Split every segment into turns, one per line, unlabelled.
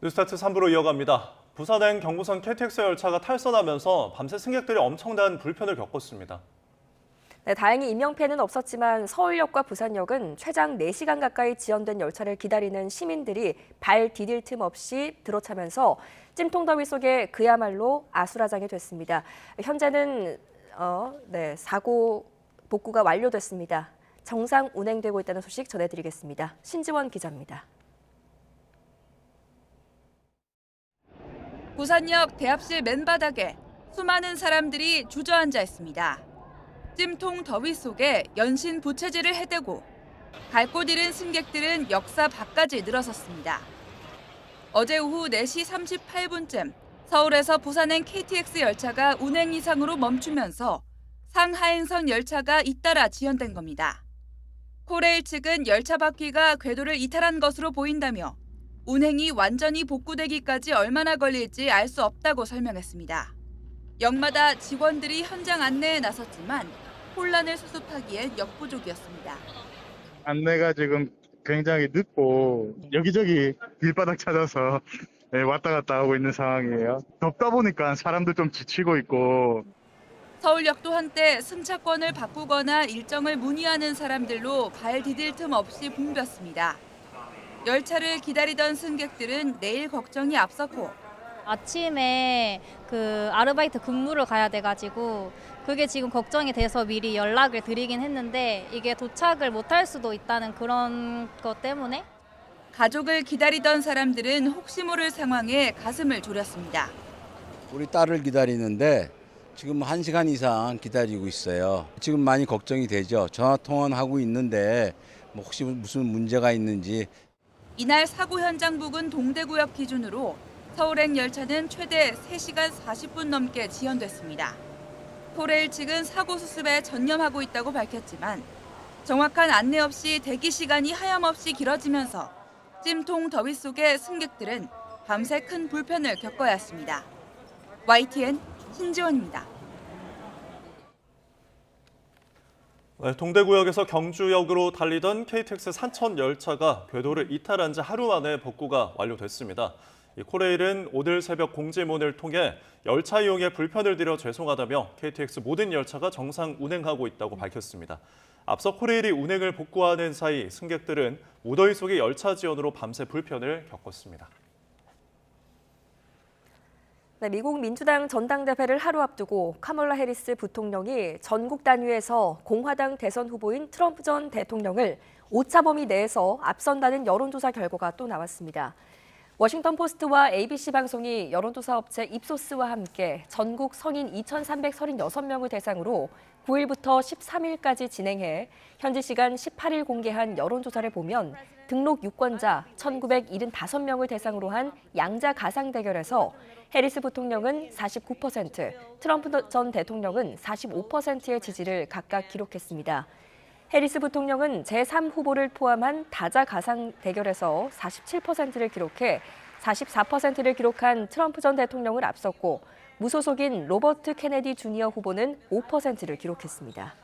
뉴스타트 3부로 이어갑니다. 부산행 경부선 KTX 열차가 탈선하면서 밤새 승객들이 엄청난 불편을 겪었습니다.
네, 다행히 인명피해는 없었지만 서울역과 부산역은 최장 4시간 가까이 지연된 열차를 기다리는 시민들이 발 디딜 틈 없이 들어차면서 찜통더위 속에 그야말로 아수라장이 됐습니다. 현재는 사고 복구가 완료됐습니다. 정상 운행되고 있다는 소식 전해드리겠습니다. 신지원 기자입니다.
부산역 대합실 맨바닥에 수많은 사람들이 주저앉아 있습니다. 찜통 더위 속에 연신 부채질을 해대고 갈 곳 잃은 승객들은 역사 밖까지 늘어섰습니다. 어제 오후 4시 38분쯤 서울에서 부산행 KTX 열차가 운행 이상으로 멈추면서 상하행선 열차가 잇따라 지연된 겁니다. 코레일 측은 열차 바퀴가 궤도를 이탈한 것으로 보인다며 운행이 완전히 복구되기까지 얼마나 걸릴지 알 수 없다고 설명했습니다. 역마다 직원들이 현장 안내에 나섰지만 혼란을 수습하기엔 역부족이었습니다.
안내가 지금 굉장히 늦고 여기저기 길바닥 찾아서 왔다 갔다 하고 있는 상황이에요. 덥다 보니까 사람도 좀 지치고 있고.
서울역도 한때 승차권을 바꾸거나 일정을 문의하는 사람들로 발 디딜 틈 없이 붐볐습니다. 열차를 기다리던 승객들은 내일 걱정이 앞섰고
아침에 아르바이트 근무를 가야 돼가지고 그게 지금 걱정이 돼서 미리 연락을 드리긴 했는데 이게 도착을 못할 수도 있다는 그런 것 때문에
가족을 기다리던 사람들은 혹시 모를 상황에 가슴을 졸였습니다.
우리 딸을 기다리는데 지금 1시간 이상 기다리고 있어요. 지금 많이 걱정이 되죠. 전화 통화는 하고 있는데 혹시 무슨 문제가 있는지.
이날 사고 현장 부근 동대구역 기준으로 서울행 열차는 최대 3시간 40분 넘게 지연됐습니다. 코레일 측은 사고 수습에 전념하고 있다고 밝혔지만 정확한 안내 없이 대기 시간이 하염없이 길어지면서 찜통 더위 속에 승객들은 밤새 큰 불편을 겪어야 했습니다. YTN 신지원입니다.
동대구역에서 경주역으로 달리던 KTX 산천 열차가 궤도를 이탈한 지 하루 만에 복구가 완료됐습니다. 코레일은 오늘 새벽 공지문을 통해 열차 이용에 불편을 드려 죄송하다며 KTX 모든 열차가 정상 운행하고 있다고 밝혔습니다. 앞서 코레일이 운행을 복구하는 사이 승객들은 무더위 속의 열차 지연으로 밤새 불편을 겪었습니다.
네, 미국 민주당 전당대회를 하루 앞두고 카멀라 해리스 부통령이 전국 단위에서 공화당 대선 후보인 트럼프 전 대통령을 오차범위 내에서 앞선다는 여론조사 결과가 또 나왔습니다. 워싱턴 포스트와 ABC 방송이 여론조사 업체 입소스와 함께 전국 성인 2,336명을 대상으로 9일부터 13일까지 진행해 현지 시간 18일 공개한 여론조사를 보면 등록 유권자 1,975명을 대상으로 한 양자 가상 대결에서 해리스 부통령은 49%, 트럼프 전 대통령은 45%의 지지를 각각 기록했습니다. 해리스 부통령은 제3후보를 포함한 다자 가상 대결에서 47%를 기록해 44%를 기록한 트럼프 전 대통령을 앞섰고 무소속인 로버트 케네디 주니어 후보는 5%를 기록했습니다.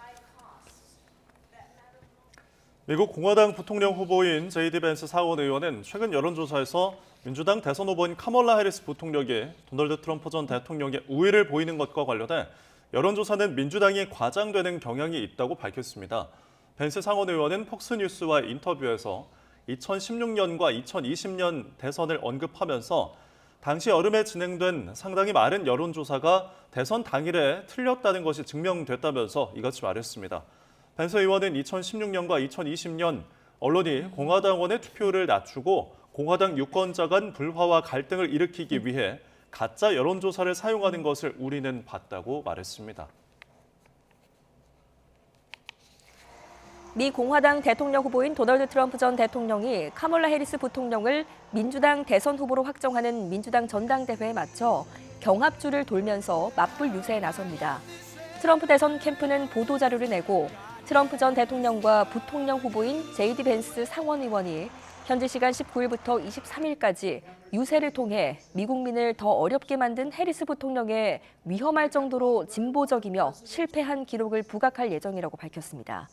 미국 공화당 부통령 후보인 제이디 벤스 상원 의원은 최근 여론조사에서 민주당 대선 후보인 카멀라 해리스 부통령이 도널드 트럼프 전 대통령의 우위를 보이는 것과 관련해 여론조사는 민주당이 과장되는 경향이 있다고 밝혔습니다. 벤스 상원 의원은 폭스뉴스와의 인터뷰에서 2016년과 2020년 대선을 언급하면서 당시 여름에 진행된 상당히 많은 여론조사가 대선 당일에 틀렸다는 것이 증명됐다면서 이같이 말했습니다. 벤스 의원은 2016년과 2020년 언론이 공화당원의 투표율을 낮추고 공화당 유권자 간 불화와 갈등을 일으키기 위해 가짜 여론조사를 사용하는 것을 우리는 봤다고 말했습니다.
미 공화당 대통령 후보인 도널드 트럼프 전 대통령이 카멀라 해리스 부통령을 민주당 대선 후보로 확정하는 민주당 전당대회에 맞춰 경합주를 돌면서 맞불 유세에 나섭니다. 트럼프 대선 캠프는 보도자료를 내고 트럼프 전 대통령과 부통령 후보인 제이디 벤스 상원 의원이 현지 시간 19일부터 23일까지 유세를 통해 미국민을 더 어렵게 만든 해리스 부통령에 위험할 정도로 진보적이며 실패한 기록을 부각할 예정이라고 밝혔습니다.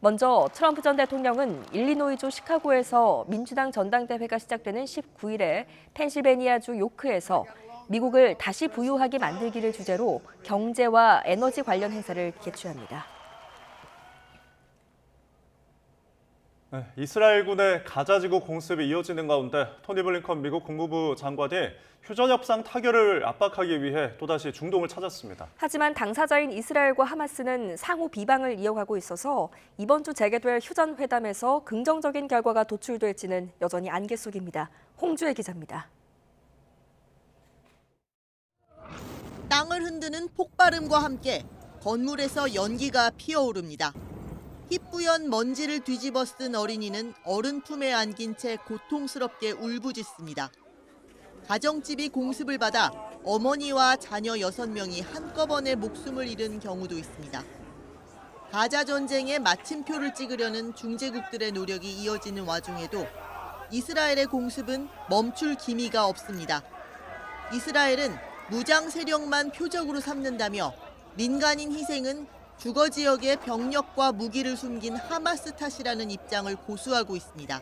먼저 트럼프 전 대통령은 일리노이주 시카고에서 민주당 전당대회가 시작되는 19일에 펜실베니아주 요크에서 미국을 다시 부유하게 만들기를 주제로 경제와 에너지 관련 행사를 개최합니다.
네, 이스라엘군의 가자지구 공습이 이어지는 가운데 토니 블링컨 미국 국무부 장관이 휴전 협상 타결을 압박하기 위해 또다시 중동을 찾았습니다.
하지만 당사자인 이스라엘과 하마스는 상호 비방을 이어가고 있어서 이번 주 재개될 휴전 회담에서 긍정적인 결과가 도출될지는 여전히 안개 속입니다. 홍주혜 기자입니다.
땅을 흔드는 폭발음과 함께 건물에서 연기가 피어오릅니다. 희뿌연 먼지를 뒤집어 쓴 어린이는 어른 품에 안긴 채 고통스럽게 울부짖습니다. 가정집이 공습을 받아 어머니와 자녀 6명이 한꺼번에 목숨을 잃은 경우도 있습니다. 가자 전쟁에 마침표를 찍으려는 중재국들의 노력이 이어지는 와중에도 이스라엘의 공습은 멈출 기미가 없습니다. 이스라엘은 무장 세력만 표적으로 삼는다며 민간인 희생은 주거 지역의 병력과 무기를 숨긴 하마스 탓이라는 입장을 고수하고 있습니다.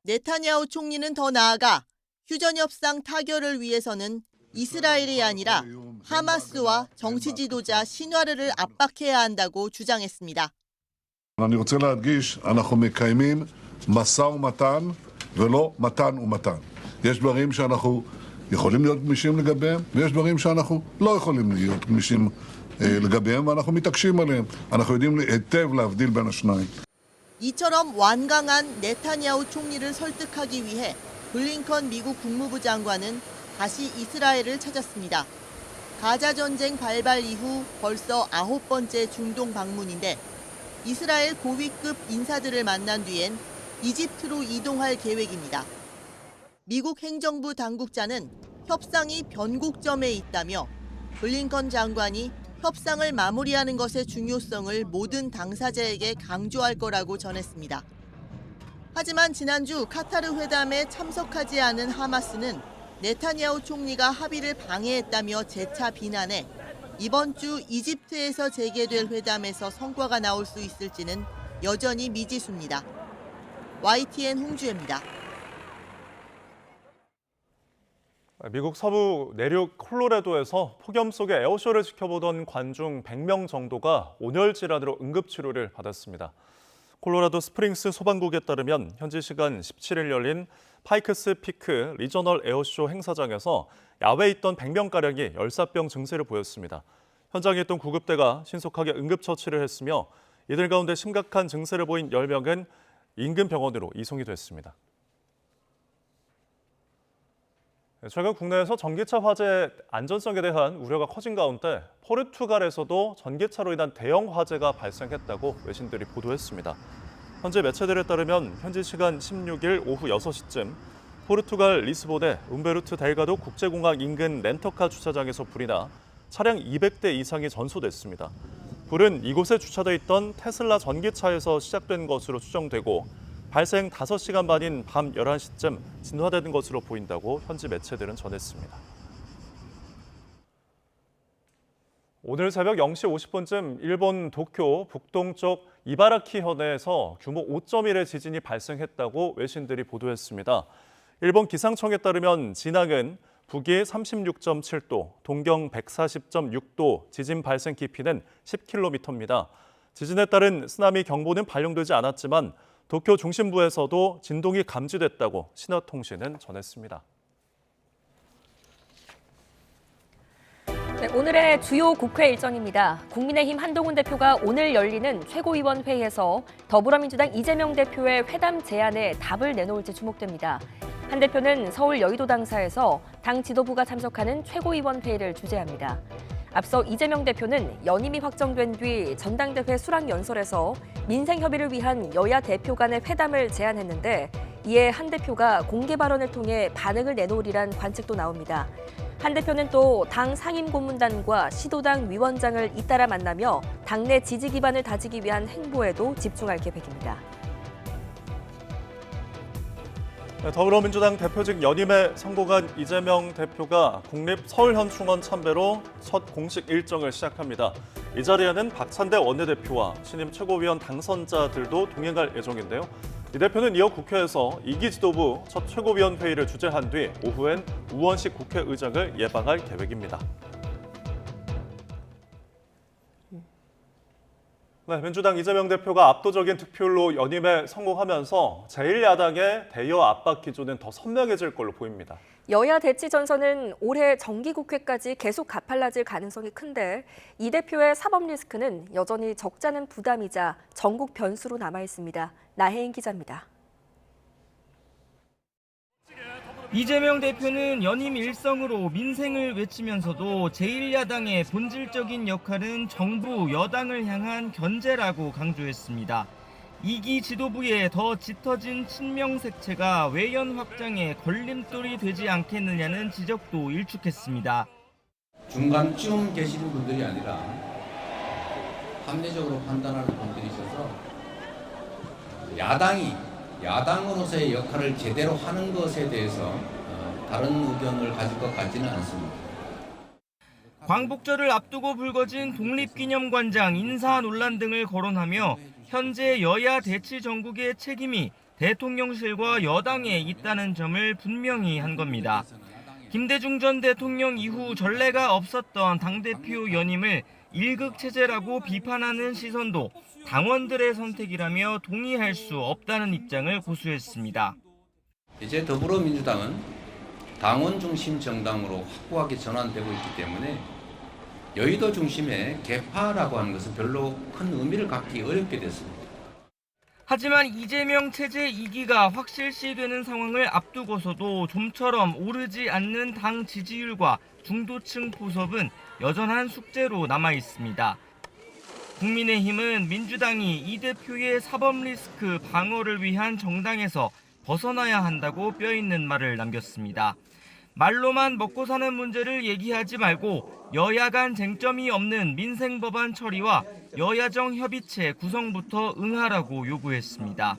네타냐후 총리는 더 나아가 휴전 협상 타결을 위해서는 이스라엘이 아니라 하마스와 정치 지도자 신와르를 압박해야 한다고 주장했습니다.
אני רוצה להדגיש, אנחנו מקיימים משא ומתן ולא מתן ומתן. יש דברים שאנחנו יכולים להיות גמישים לגביהם, ויש דברים שאנחנו לא יכולים להיות גמישים לגביהם, ואנחנו מתעקשים עליהם. אנחנו יודעים היטב להבדיל בין השניים.
이처럼 완강한 네타냐후 총리를 설득하기 위해 블링컨 미국 국무부 장관은 다시 이스라엘을 찾았습니다. 가자 전쟁 발발 이후 벌써 9번째 중동 방문인데 이스라엘 고위급 인사들을 만난 뒤엔 이집트로 이동할 계획입니다. 미국 행정부 당국자는 협상이 변곡점에 있다며 블링컨 장관이 협상을 마무리하는 것의 중요성을 모든 당사자에게 강조할 거라고 전했습니다. 하지만 지난주 카타르 회담에 참석하지 않은 하마스는 네타냐후 총리가 합의를 방해했다며 재차 비난해 이번 주 이집트에서 재개될 회담에서 성과가 나올 수 있을지는 여전히 미지수입니다. YTN 홍주혜입니다.
미국 서부 내륙 콜로라도에서 폭염 속에 에어쇼를 지켜보던 관중 100명 정도가 온열 질환으로 응급치료를 받았습니다. 콜로라도 스프링스 소방국에 따르면 현지 시간 17일 열린 파이크스 피크 리저널 에어쇼 행사장에서 야외에 있던 100명가량이 열사병 증세를 보였습니다. 현장에 있던 구급대가 신속하게 응급처치를 했으며 이들 가운데 심각한 증세를 보인 10명은 인근 병원으로 이송이 됐습니다. 최근 국내에서 전기차 화재 안전성에 대한 우려가 커진 가운데 포르투갈에서도 전기차로 인한 대형 화재가 발생했다고 외신들이 보도했습니다. 현재 매체들에 따르면 현지 시간 16일 오후 6시쯤 포르투갈 리스본의 움베르투 델가도 국제공항 인근 렌터카 주차장에서 불이 나 차량 200대 이상이 전소됐습니다. 불은 이곳에 주차돼 있던 테슬라 전기차에서 시작된 것으로 추정되고 발생 5시간 만인 밤 11시쯤 진화되는 것으로 보인다고 현지 매체들은 전했습니다. 오늘 새벽 0시 50분쯤 일본 도쿄 북동쪽 이바라키 현해에서 규모 5.1의 지진이 발생했다고 외신들이 보도했습니다. 일본 기상청에 따르면 진앙은 북위 36.7도, 동경 140.6도, 지진 발생 깊이는 10km입니다. 지진에 따른 쓰나미 경보는 발령되지 않았지만 도쿄 중심부에서도 진동이 감지됐다고 신화통신은 전했습니다.
네, 오늘의 주요 국회 일정입니다. 국민의힘 한동훈 대표가 오늘 열리는 최고위원회에서 더불어민주당 이재명 대표의 회담 제안에 답을 내놓을지 주목됩니다. 한 대표는 서울 여의도 당사에서 당 지도부가 참석하는 최고위원회를 주재합니다. 앞서 이재명 대표는 연임이 확정된 뒤 전당대회 수락연설에서 민생협의를 위한 여야 대표 간의 회담을 제안했는데 이에 한 대표가 공개 발언을 통해 반응을 내놓으리란 관측도 나옵니다. 한 대표는 또 당 상임고문단과 시도당 위원장을 잇따라 만나며 당내 지지 기반을 다지기 위한 행보에도 집중할 계획입니다.
네, 더불어민주당 대표직 연임에 성공한 이재명 대표가 국립서울현충원 참배로 첫 공식 일정을 시작합니다. 이 자리에는 박찬대 원내대표와 신임 최고위원 당선자들도 동행할 예정인데요. 이 대표는 이어 국회에서 2기 지도부 첫 최고위원 회의를 주재한 뒤 오후엔 우원식 국회의장을 예방할 계획입니다. 네, 민주당 이재명 대표가 압도적인 득표율로 연임에 성공하면서 제1야당의 대여 압박 기조는 더 선명해질 걸로 보입니다.
여야 대치 전선은 올해 정기국회까지 계속 가팔라질 가능성이 큰데 이 대표의 사법 리스크는 여전히 적잖은 부담이자 전국 변수로 남아 있습니다. 나혜인 기자입니다.
이재명 대표는 연임 일성으로 민생을 외치면서도 제1야당의 본질적인 역할은 정부, 여당을 향한 견제라고 강조했습니다. 2기 지도부의 더 짙어진 친명색채가 외연 확장에 걸림돌이 되지 않겠느냐는 지적도 일축했습니다.
중간쯤 계시는 분들이 아니라 합리적으로 판단하는 분들이 있어서 야당으로서의 역할을 제대로 하는 것에 대해서 다른 의견을 가질 것 같지는 않습니다.
광복절을 앞두고 불거진 독립기념관장 인사 논란 등을 거론하며 현재 여야 대치 전국의 책임이 대통령실과 여당에 있다는 점을 분명히 한 겁니다. 김대중 전 대통령 이후 전례가 없었던 당대표 연임을 일극체제라고 비판하는 시선도 당원들의 선택이라며 동의할 수 없다는 입장을 고수했습니다.
이제 더불어민주당은 당원 중심 정당으로 확고하게 전환되고 있기 때문에 여의도 중심의 개파라고 하는 것은 별로 큰 의미를 갖기 어렵게 됐습니다.
하지만 이재명 체제 2기가 확실시되는 상황을 앞두고서도 좀처럼 오르지 않는 당 지지율과 중도층 포섭은 여전한 숙제로 남아 있습니다. 국민의힘은 민주당이 이 대표의 사법 리스크 방어를 위한 정당에서 벗어나야 한다고 뼈있는 말을 남겼습니다. 말로만 먹고 사는 문제를 얘기하지 말고 여야 간 쟁점이 없는 민생 법안 처리와 여야정 협의체 구성부터 응하라고 요구했습니다.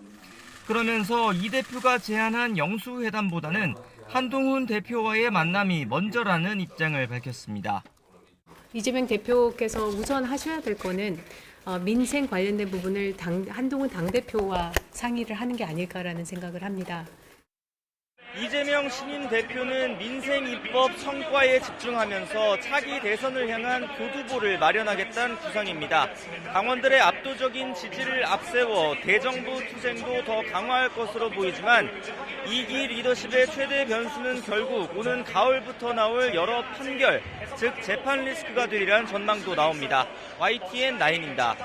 그러면서 이 대표가 제안한 영수회담보다는 한동훈 대표와의 만남이 먼저라는 입장을 밝혔습니다.
이재명 대표께서 우선 하셔야 될 거는 민생 관련된 부분을 한동훈 당대표와 상의를 하는 게 아닐까라는 생각을 합니다.
이재명 신임 대표는 민생 입법 성과에 집중하면서 차기 대선을 향한 교두보를 마련하겠다는 구상입니다. 당원들의 압도적인 지지를 앞세워 대정부 투쟁도 더 강화할 것으로 보이지만 2기 리더십의 최대 변수는 결국 오는 가을부터 나올 여러 판결, 즉 재판 리스크가 되리란 전망도 나옵니다. YTN9입니다.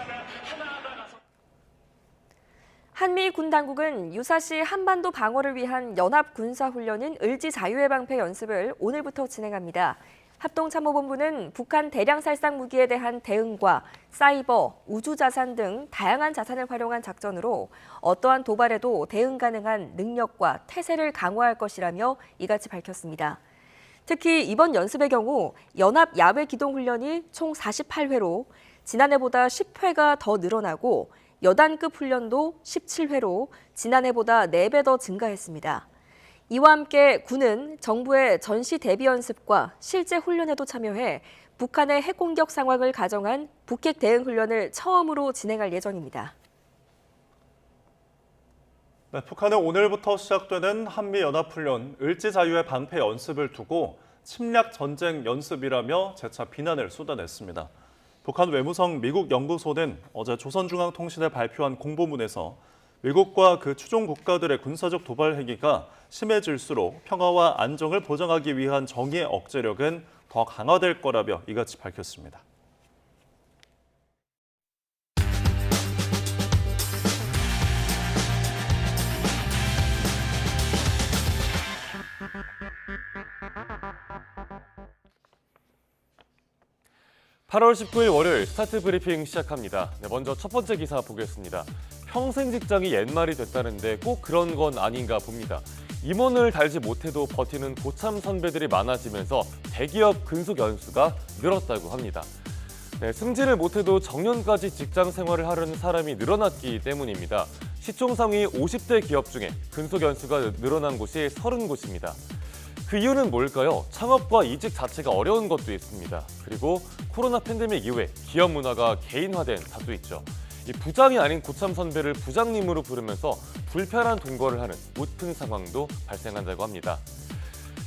한미 군 당국은 유사시 한반도 방어를 위한 연합 군사 훈련인 을지 자유해방패 연습을 오늘부터 진행합니다. 합동참모본부는 북한 대량 살상 무기에 대한 대응과 사이버, 우주 자산 등 다양한 자산을 활용한 작전으로 어떠한 도발에도 대응 가능한 능력과 태세를 강화할 것이라며 이같이 밝혔습니다. 특히 이번 연습의 경우 연합 야외 기동 훈련이 총 48회로 지난해보다 10회가 더 늘어나고 여단급 훈련도 17회로 지난해보다 4배 더 증가했습니다. 이와 함께 군은 정부의 전시 대비 연습과 실제 훈련에도 참여해 북한의 핵 공격 상황을 가정한 북핵 대응 훈련을 처음으로 진행할 예정입니다.
네, 북한은 오늘부터 시작되는 한미연합훈련 을지 자유의 방패 연습을 두고 침략 전쟁 연습이라며 재차 비난을 쏟아냈습니다. 북한 외무성 미국 연구소는 어제 조선중앙통신에 발표한 공보문에서 미국과 그 추종 국가들의 군사적 도발 행위가 심해질수록 평화와 안정을 보장하기 위한 정의의 억제력은 더 강화될 거라며 이같이 밝혔습니다.
(8월 19일) 월요일 스타트 브리핑 시작합니다. 먼저 첫 번째 기사 보겠습니다. 평생 직장이 옛말이 됐다는데 꼭 그런 건 아닌가 봅니다. 임원을 달지 못해도 버티는 고참 선배들이 많아지면서 대기업 근속 연수가 늘었다고 합니다. 승진을 못해도 정년까지 직장 생활을 하려는 사람이 늘어났기 때문입니다. 시총 상위 50대 기업 중에 근속 연수가 늘어난 곳이 30곳입니다. 그 이유는 뭘까요? 창업과 이직 자체가 어려운 것도 있습니다. 그리고 코로나 팬데믹 이후에 기업 문화가 개인화된 탓도 있죠. 이 부장이 아닌 고참 선배를 부장님으로 부르면서 불편한 동거를 하는 웃픈 상황도 발생한다고 합니다.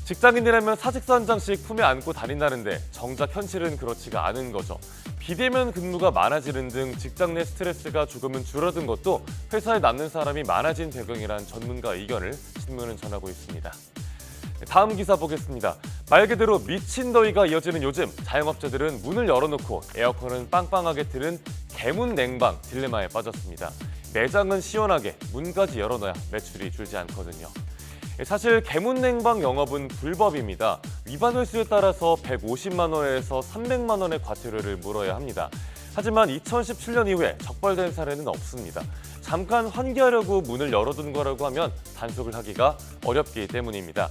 직장인이라면 사직서 한 장씩 품에 안고 다닌다는데 정작 현실은 그렇지가 않은 거죠. 비대면 근무가 많아지는 등 직장 내 스트레스가 조금은 줄어든 것도 회사에 남는 사람이 많아진 배경이란 전문가 의견을 신문은 전하고 있습니다. 다음 기사 보겠습니다. 말 그대로 미친 더위가 이어지는 요즘 자영업자들은 문을 열어놓고 에어컨은 빵빵하게 트는 개문 냉방 딜레마에 빠졌습니다. 매장은 시원하게 문까지 열어놔야 매출이 줄지 않거든요. 사실 개문 냉방 영업은 불법입니다. 위반 횟수에 따라서 150만 원에서 300만 원의 과태료를 물어야 합니다. 하지만 2017년 이후에 적발된 사례는 없습니다. 잠깐 환기하려고 문을 열어둔 거라고 하면 단속을 하기가 어렵기 때문입니다.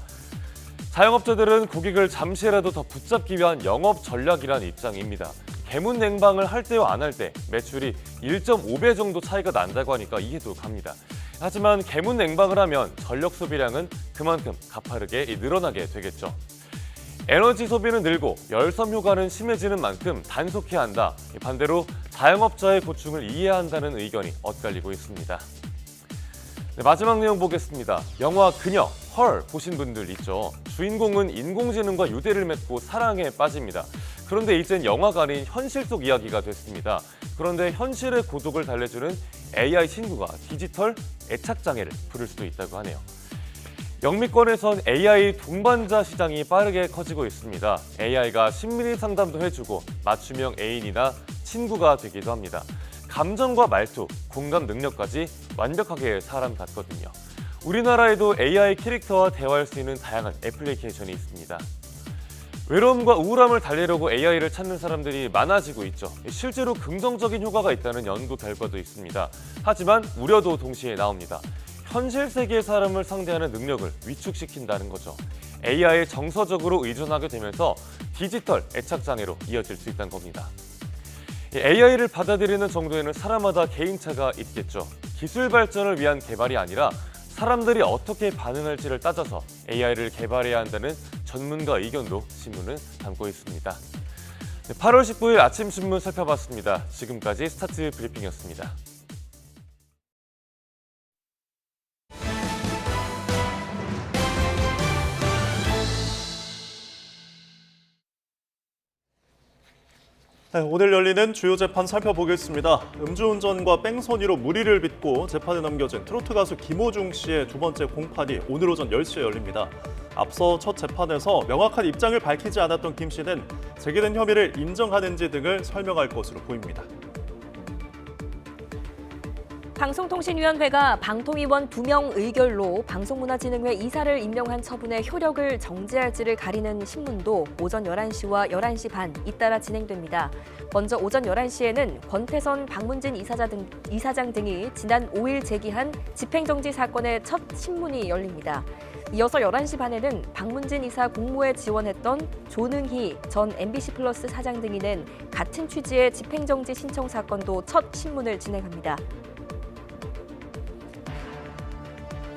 자영업자들은 고객을 잠시라도 더 붙잡기 위한 영업 전략이란 입장입니다. 개문 냉방을 할 때와 안 할 때 매출이 1.5배 정도 차이가 난다고 하니까 이해도 갑니다. 하지만 개문 냉방을 하면 전력 소비량은 그만큼 가파르게 늘어나게 되겠죠. 에너지 소비는 늘고 열섬 효과는 심해지는 만큼 단속해야 한다. 반대로 자영업자의 고충을 이해해야 한다는 의견이 엇갈리고 있습니다. 네, 마지막 내용 보겠습니다. 영화 그녀, 헐 보신 분들 있죠. 주인공은 인공지능과 유대를 맺고 사랑에 빠집니다. 그런데 이젠 영화가 아닌 현실 속 이야기가 됐습니다. 그런데 현실의 고독을 달래주는 AI 친구가 디지털 애착장애를 부를 수도 있다고 하네요. 영미권에선 AI 동반자 시장이 빠르게 커지고 있습니다. AI가 심리 상담도 해주고 맞춤형 애인이나 친구가 되기도 합니다. 감정과 말투, 공감 능력까지 완벽하게 사람 같거든요. 우리나라에도 AI 캐릭터와 대화할 수 있는 다양한 애플리케이션이 있습니다. 외로움과 우울함을 달래려고 AI를 찾는 사람들이 많아지고 있죠. 실제로 긍정적인 효과가 있다는 연구 결과도 있습니다. 하지만 우려도 동시에 나옵니다. 현실 세계의 사람을 상대하는 능력을 위축시킨다는 거죠. AI에 정서적으로 의존하게 되면서 디지털 애착장애로 이어질 수 있다는 겁니다. AI를 받아들이는 정도에는 사람마다 개인차가 있겠죠. 기술 발전을 위한 개발이 아니라 사람들이 어떻게 반응할지를 따져서 AI를 개발해야 한다는 전문가 의견도 신문은 담고 있습니다. 8월 19일 아침 신문 살펴봤습니다. 지금까지 스타트 브리핑이었습니다.
네, 오늘 열리는 주요 재판 살펴보겠습니다. 음주운전과 뺑소니로 무리를 빚고 재판에 넘겨진 트로트 가수 김호중 씨의 두 번째 공판이 오늘 오전 10시에 열립니다. 앞서 첫 재판에서 명확한 입장을 밝히지 않았던 김 씨는 제기된 혐의를 인정하는지 등을 설명할 것으로 보입니다.
방송통신위원회가 방통위원 2명 의결로 방송문화진흥회 이사를 임명한 처분의 효력을 정지할지를 가리는 신문도 오전 11시와 11시 반 잇따라 진행됩니다. 먼저 오전 11시에는 권태선, 박문진 이사장 등이 지난 5일 제기한 집행정지 사건의 첫 신문이 열립니다. 이어서 11시 반에는 박문진 이사 공모에 지원했던 조능희 전 MBC플러스 사장 등이 낸 같은 취지의 집행정지 신청 사건도 첫 신문을 진행합니다.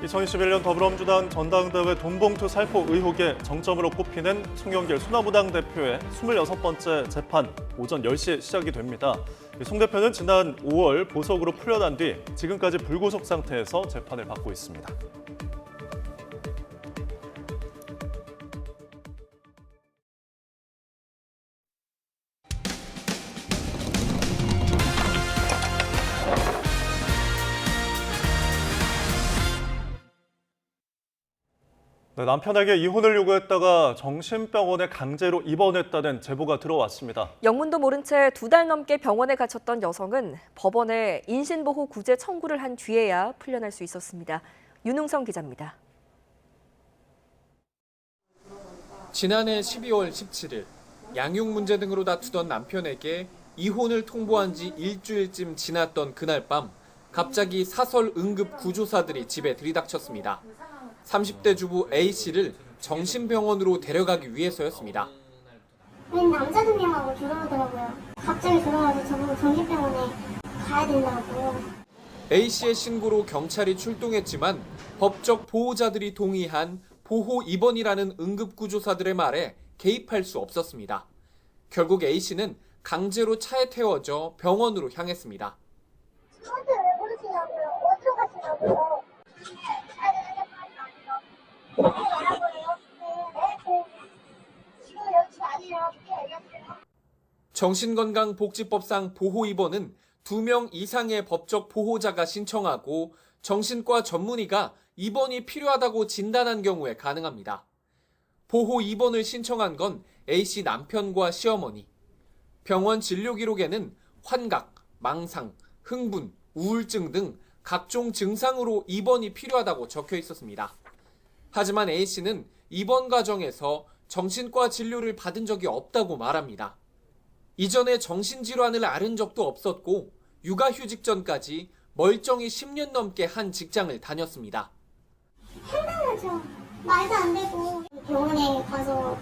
2021년 더불어민주당 전당대회 돈봉투 살포 의혹의 정점으로 꼽히는 송영길 수나무당 대표의 26번째 재판 오전 10시에 시작이 됩니다. 송 대표는 지난 5월 보석으로 풀려난 뒤 지금까지 불구속 상태에서 재판을 받고 있습니다. 네, 남편에게 이혼을 요구했다가 정신병원에 강제로 입원했다는 제보가 들어왔습니다.
영문도 모른 채 2달 넘게 병원에 갇혔던 여성은 법원에 인신보호 구제 청구를 한 뒤에야 풀려날 수 있었습니다. 윤웅성 기자입니다.
지난해 12월 17일 양육 문제 등으로 다투던 남편에게 이혼을 통보한 지 일주일쯤 지났던 그날 밤 갑자기 사설 응급 구조사들이 집에 들이닥쳤습니다. 30대 주부 A씨를 정신병원으로 데려가기 위해서였습니다.
남자 2명하고 들어오더라고요. 갑자기 들어와서 저보고 정신병원에 가야 된다고.
A씨의 신고로 경찰이 출동했지만 법적 보호자들이 동의한 보호 입원이라는 응급구조사들의 말에 개입할 수 없었습니다. 결국 A씨는 강제로 차에 태워져 병원으로 향했습니다.
저한테 왜 부르시냐고요? 어디로 가시냐고요? 지금 여기 집 아니에요. 그렇게 얘기하세요.
정신건강복지법상 보호 입원은 2명 이상의 법적 보호자가 신청하고 정신과 전문의가 입원이 필요하다고 진단한 경우에 가능합니다. 보호 입원을 신청한 건 A씨 남편과 시어머니. 병원 진료 기록에는 환각, 망상, 흥분, 우울증 등 각종 증상으로 입원이 필요하다고 적혀 있었습니다. 하지만 A씨는 입원 과정에서 정신과 진료를 받은 적이 없다고 말합니다. 이전에 정신질환을 앓은 적도 없었고 육아휴직 전까지 멀쩡히 10년 넘게 한 직장을 다녔습니다.
힘들죠. 말도 안 되고 병원에 가서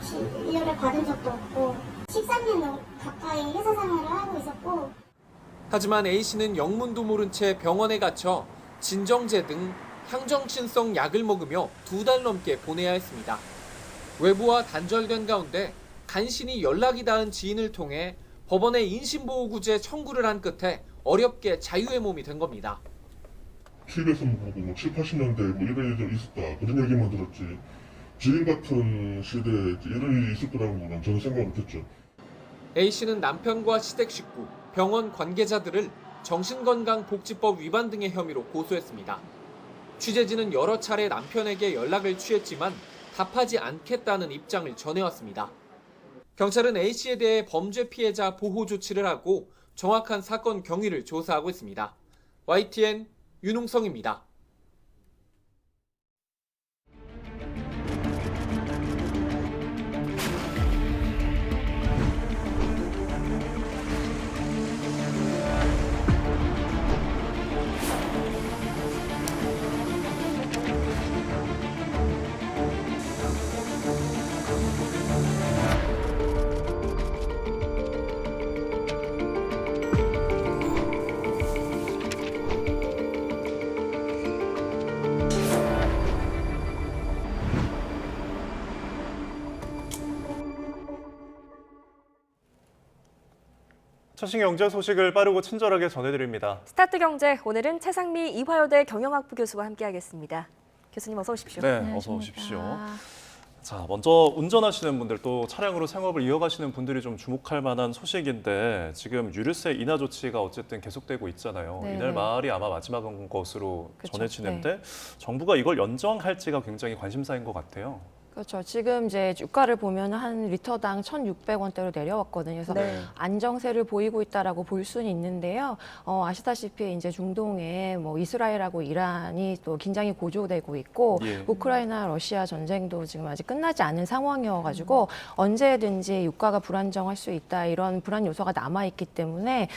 진료를 받은 적도 없고 13년 가까이 회사 생활을 하고 있었고.
하지만 A씨는 영문도 모른 채 병원에 갇혀 진정제 등 향정신성 약을 먹으며 2달 넘게 보내야 했습니다. 외부와 단절된 가운데 간신히 연락이 닿은 지인을 통해 법원에 인신보호구제 청구를 한 끝에 어렵게 자유의 몸이 된 겁니다.
TV에서 보고 뭐 7, 80년대 뭐 이런 일이 있었다 그런 얘기만 들었지 지금 같은 시대에 이런 일이 있을 거라는 건 저는 생각 못했죠.
A씨는 남편과 시댁 식구, 병원 관계자들을 정신건강복지법 위반 등의 혐의로 고소했습니다. 취재진은 여러 차례 남편에게 연락을 취했지만 답하지 않겠다는 입장을 전해왔습니다. 경찰은 A씨에 대해 범죄 피해자 보호 조치를 하고 정확한 사건 경위를 조사하고 있습니다. YTN 윤웅성입니다.
최신 경제 소식을 빠르고 친절하게 전해드립니다.
스타트 경제, 오늘은 최상미 이화여대 경영학부 교수와 함께하겠습니다. 교수님 어서 오십시오.
네, 어서 오십시오. 자, 먼저 운전하시는 분들 또 차량으로 생업을 이어가시는 분들이 좀 주목할 만한 소식인데 지금 유류세 인하 조치가 어쨌든 계속되고 있잖아요.
네.
이날 말이 아마 마지막인 것으로
그쵸,
전해지는데 정부가 이걸 연장할지가 굉장히 관심사인 것 같아요.
그렇죠. 지금 이제 유가를 보면 한 리터당 1,600원대로 내려왔거든요. 그래서
네.
안정세를 보이고 있다라고 볼 수는 있는데요. 아시다시피 이제 중동에 뭐 이스라엘하고 이란이 또 긴장이 고조되고 있고
예.
우크라이나 러시아 전쟁도 지금 아직 끝나지 않은 상황이어가지고 언제든지 유가가 불안정할 수 있다 이런 불안 요소가 남아 있기 때문에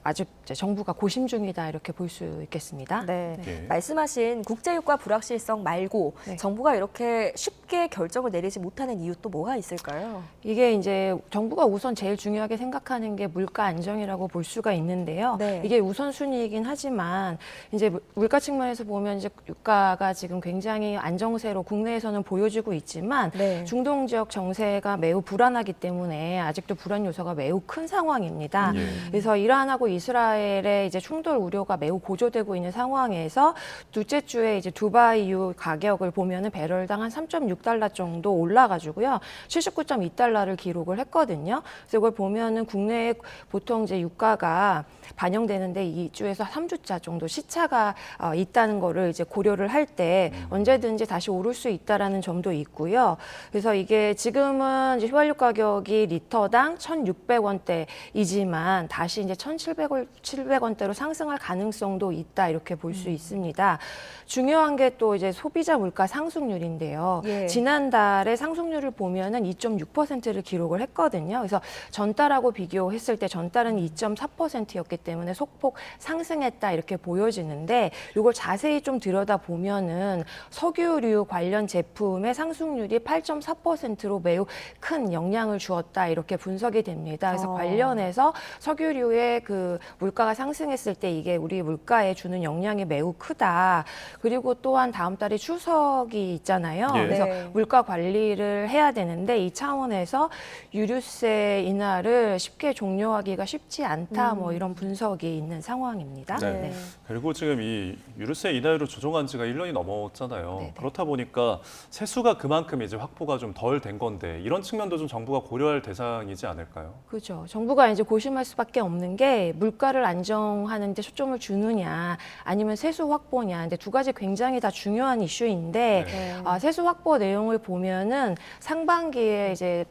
아직 이제 정부가 고심 중이다 이렇게 볼 수 있겠습니다.
네.
예.
말씀하신 국제유가 불확실성 말고
네.
정부가 이렇게 쉽게 결정을 내리지 못하는 이유 또 뭐가 있을까요?
이게 이제 정부가 우선 제일 중요하게 생각하는 게 물가 안정이라고 볼 수가 있는데요.
네.
이게 우선순위이긴 하지만 이제 물가 측면에서 보면 이제 유가가 지금 굉장히 안정세로 국내에서는 보여지고 있지만
네.
중동 지역 정세가 매우 불안하기 때문에 아직도 불안 요소가 매우 큰 상황입니다.
예.
그래서 이란하고 이스라엘의 이제 충돌 우려가 매우 고조되고 있는 상황에서 둘째 주에 이제 두바이유 가격을 보면은 배럴당 한 3.6달러 정도 올라가지고요. 79.2달러를 기록을 했거든요. 그래서 이걸 보면은 국내에 보통 이제 유가가 반영되는데 2주에서 3주차 정도 시차가 있다는 거를 이제 고려를 할 때 언제든지 다시 오를 수 있다라는 점도 있고요. 그래서 이게 지금은 이제 휘발유 가격이 리터당 1,600원대이지만 다시 이제 1,700원대로 상승할 가능성도 있다 이렇게 볼 수 있습니다. 중요한 게 또 이제 소비자 물가 상승률인데요.
예.
지난달에 상승률을 보면은 2.6%를 기록을 했거든요. 그래서 전달하고 비교했을 때 전달은 2.4%였기 때문에 소폭 상승했다 이렇게 보여지는데 이걸 자세히 좀 들여다보면은 석유류 관련 제품의 상승률이 8.4%로 매우 큰 영향을 주었다 이렇게 분석이 됩니다. 그래서 관련해서 석유류의 그 그 물가가 상승했을 때 이게 우리 물가에 주는 영향이 매우 크다. 그리고 또한 다음 달에 추석이 있잖아요.
예.
그래서
네.
물가 관리를 해야 되는데 이 차원에서 유류세 인하를 쉽게 종료하기가 쉽지 않다. 뭐 이런 분석이 있는 상황입니다.
네. 그리고 지금 이 유류세 인하율을 조정한 지가 1년이 넘었잖아요.
네네.
그렇다 보니까 세수가 그만큼 이제 확보가 좀 덜 된 건데 이런 측면도 좀 정부가 고려할 대상이지 않을까요?
그렇죠. 정부가 이제 고심할 수밖에 없는 게 물가를 안정하는 데 초점을 주느냐 아니면 세수 확보냐. 근데 두 가지 굉장히 다 중요한 이슈인데
네.
세수 확보 내용을 보면은 상반기에 이제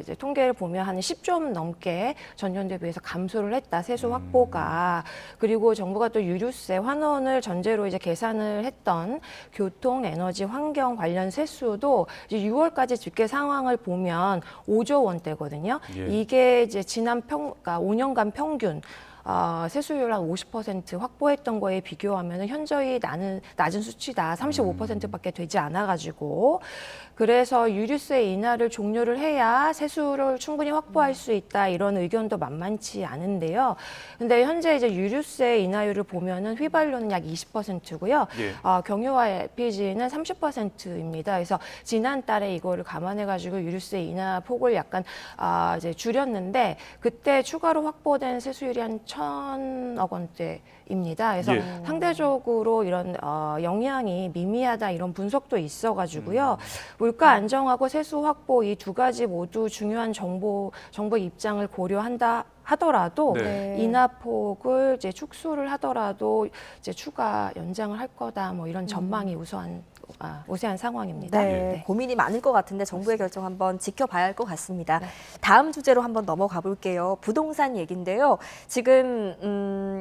이제 통계를 보면 한 10조 넘게 전년 대비해서 감소를 했다. 세수 확보가. 그리고 정부가 또 유류세 환원을 전제로 이제 계산을 했던 교통, 에너지, 환경 관련 세수도 이제 6월까지 집계 상황을 보면 5조 원대거든요.
예.
이게 이제 그러니까 5년간 평균 세수율 한 50% 확보했던 거에 비교하면 현저히 낮은 수치다. 35%밖에 되지 않아가지고. 그래서 유류세 인하를 종료를 해야 세수를 충분히 확보할 수 있다. 이런 의견도 만만치 않은데요. 근데 현재 이제 유류세 인하율을 보면은 휘발유는 약 20%고요.
예.
경유와 LPG는 30%입니다. 그래서 지난달에 이거를 감안해가지고 유류세 인하 폭을 약간 이제 줄였는데 그때 추가로 확보된 세수율이 한 1,000억 원대입니다. 그래서
예.
상대적으로 이런 영향이 미미하다 이런 분석도 있어가지고요. 물가 안정하고 세수 확보 이 두 가지 모두 중요한 정부의 입장을 고려한다 하더라도
네.
인하폭을 이제 축소를 하더라도 이제 추가 연장을 할 거다 뭐 이런 전망이 우세한 상황입니다.
네, 고민이 많을 것 같은데 정부의 결정 한번 지켜봐야 할 것 같습니다. 다음 주제로 한번 넘어가 볼게요. 부동산 얘기인데요. 지금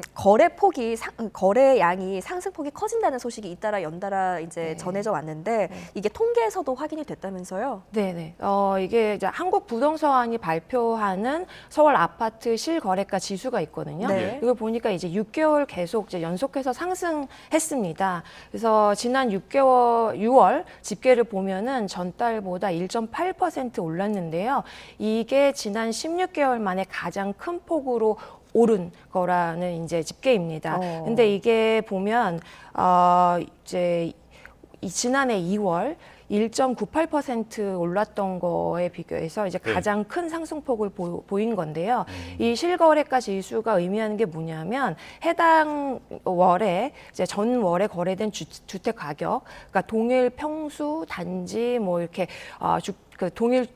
거래량이 상승폭이 커진다는 소식이 잇따라 연달아 이제 전해져 왔는데 이게 통계에서도 확인이 됐다면서요?
네네. 이게 이제 한국 부동산이 발표하는 서울 아파트 실거래가 지수가 있거든요.
네.
이걸 보니까 이제 6개월 계속 이제 연속해서 상승했습니다. 그래서 지난 6월 집계를 보면은 전달보다 1.8% 올랐는데요. 이게 지난 16개월 만에 가장 큰 폭으로 오른 거라는 이제 집계입니다. 근데 이게 보면 이제 지난해 2월 1.98% 올랐던 거에 비교해서 이제 가장 큰 상승폭을 보인 건데요. 이 실거래가 지수가 의미하는 게 뭐냐면 해당 월에 이제 전 월에 거래된 주택 가격, 그러니까 동일 평수 단지 뭐 이렇게 동일